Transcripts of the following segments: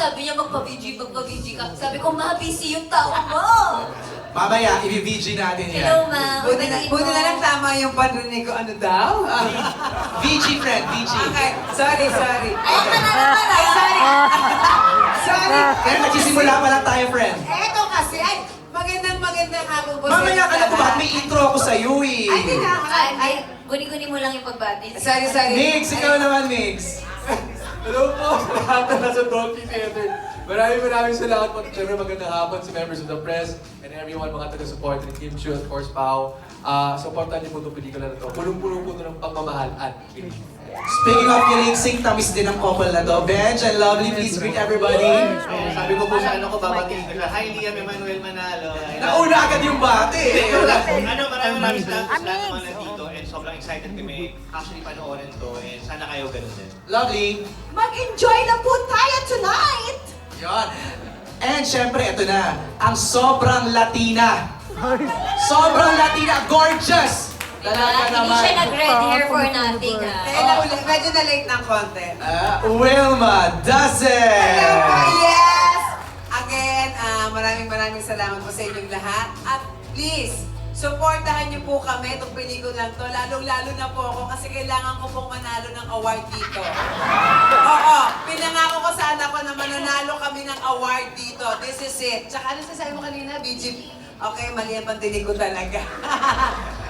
sabi niya magpa-VG ka. Sabi ko, ma, busy yung tao mo. Mamaya, i-VG natin yan. Hello, ma. Buti na lang tama yung panrinig ko. Ano daw? VG friend, VG. Okay, sorry. Ay, naman. Ay, sorry. Sorry. Kaya nagsisimula pa lang tayo, friend. Eto kasi, ay, magandang hapon po Mamaya ka na lahat. ba? May intro ako sa'yo eh. Ay, di na. Ay, guni-guni mo lang yung pagbati. Sorry. Mix, ikaw naman, Mix. Hello po sa lahat na nasa Dolphy Theater. Maraming salamat po. Siyempre magandang hapon sa members of the press and everyone, mga taga-support ni Kim Chiu, of course, Pao. Supportan niyo po itong pelikula na ito. Punong-puno po ito ng pagmamahal at kilig. Speaking of kilig, sing tamis din ang couple na to. Benj and Lovely, please greet everybody. Sabi ko po sa ano ko, babatiin ko siya. Hi, Liam Emmanuel Manalo. Nauna agad yung bate. Maraming salamat sa lahat naman nandito and sobrang excited kami actually panoorin to and sana kayo ganun din. Lovely. Mag-enjoy na po tayo tonight! Yun. And syempre, ito na, ang sobrang Latina. Sobrang Latina, gorgeous! Diba? Talaga Hindi naman. siya nag-red hair for nothing, ha? Medyo na-late ng konti. Wilma Dazen! Hello po, yes! Again, maraming salamat po sa inyong lahat. At please, supportahan niyo po kami itong pelikulang to. Lalong-lalo na po ako kasi kailangan ko pong manalo ng award dito. Oo, pinangako ko sa anak ko na mananalo kami ng award dito. This is it. Tsaka ano sasabi mo kanina, BG? Okay, mali ang pandinig ko talaga.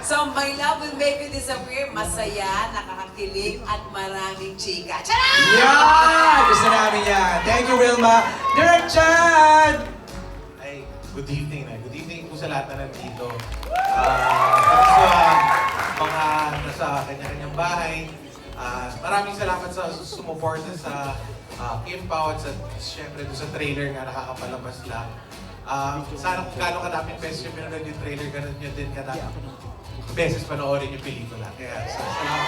So, My Love Will Make You Disappear, masaya, nakakakilig, at maraming chika. Charot! Yan! Gusto namin yan. Thank you, Wilma. Direct Chad! Ay, good evening na. Good evening po sa lahat na nandito. Sa mga nasa kanya-kanyang bahay. Maraming salamat sa sumuporta sa Kim Pao at syempre doon sa trailer nga nakakapalabas lang. Sana kung gano'ng kadaming beses yung pinanood yung trailer, gano'n nyo din kadaming beses panoorin yung pelikula. Kaya salamat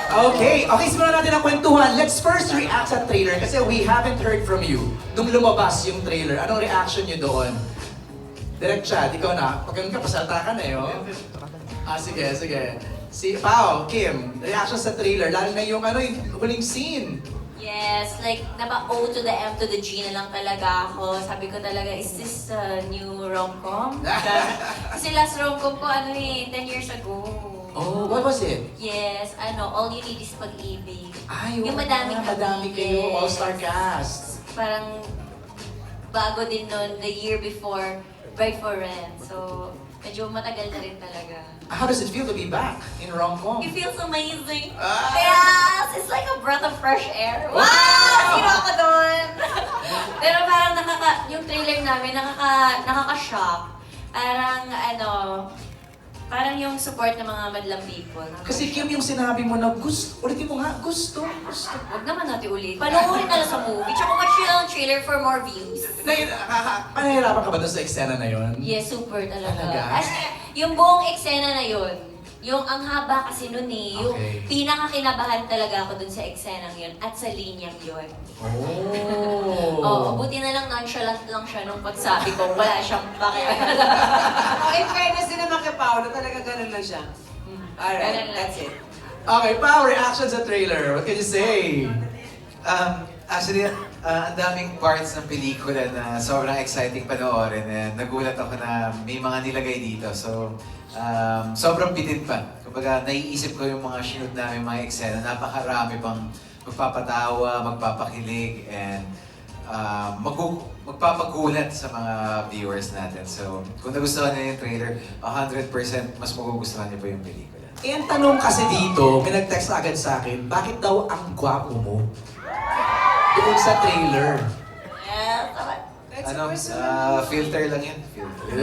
po. Okay, simulan natin ang kwentuhan. Let's first react sa trailer kasi we haven't heard from you. Nung lumabas yung trailer, anong reaction nyo doon? Direct Chad, ikaw na. Pag ganun ka, pasalta ka na yun. Sige. Si Pao, Kim, reaction sa trailer, lalo na yung yung huling scene. Yes, like, napa-O to the M to the G na lang talaga ako. Sabi ko talaga, is this a new rom-com? Kasi last rom-com ko, 10 years ago. Oh, what was it? Yes, All You Need Is Pag-ibig. Ay, Yung oo madaming nga, madami kayo, all-star cast. Parang bago din nun, the year before, Bride for Rent. So, medyo matagal na rin talaga. How does it feel to be back in rom-com? It feels amazing. Ah! Yes! It's like a breath of fresh air. Wow! Sino ako doon? Pero parang yung trailer namin, nakaka-shock. Parang yung support ng mga madlang people. Kasi Kim, yung sinabi mo na ulitin mo nga, gusto. Huwag naman natin ulit. Panoorin na lang sa movie. Tsaka watch nyo lang ang trailer for more views. Panahirapan ka ba doon sa eksena na yon? Yes, super talaga. Talaga? As, yung buong eksena na yun, yung ang haba kasi nun yung Okay. pinakakinabahan talaga ako dun sa eksenang yun at sa linyang yun. Oh. Oo, buti na lang nonchalant lang siya nung pagsabi ko, wala siyang pakialam. In fairness din naman kay Paolo, talaga ganun lang siya. Alright, Ganun lang. that's it. Okay, Pao, reaction sa trailer. What can you say? Actually, ang daming parts ng pelikula na sobrang exciting panoorin and nagulat ako na may mga nilagay dito. So, sobrang bitin pa. Kumbaga, naiisip ko yung mga shoot namin, mga eksena. Napakarami pang magpapatawa, magpapakilig, and magpapagulat sa mga viewers natin. So, kung nagustuhan niyo yung trailer, 100% mas magugustuhan niyo po yung pelikula. Eh, ang tanong kasi dito, may nag-text agad sa akin, bakit daw ang gwapo mo? Doon sa trailer. That's Ano, a personal. filter lang yan. Filter.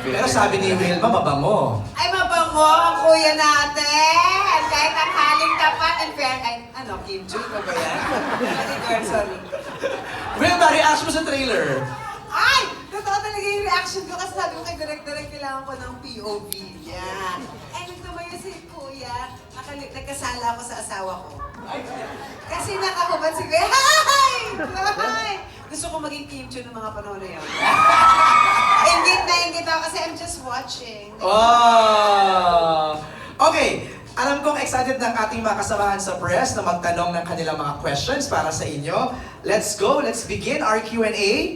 Pero sabi ni Wilma, mabango. Ay, mabango ang kuya natin! Kahit ang haling tapat and fair... Ay, Kim Jul pa ba yan? Sorry. Wilma, reaction mo sa trailer. Ay! Totoo talaga yung reaction ko kasi sabi ko kay direct kailangan ko ng POV. Yan. Eh, nung tumayo si kuya, nagkasala ako sa asawa ko. Kasi nakahubad si kuya. Hi! Hi! Gusto ko maging Kim Jul ng mga panahon na yun. Ingit na ingit ako kasi I'm just watching. Oh! Okay, Alam kong excited ng ating mga kasamahan sa press na magtanong ng kanilang mga questions para sa inyo. Let's go, let's begin our Q&A.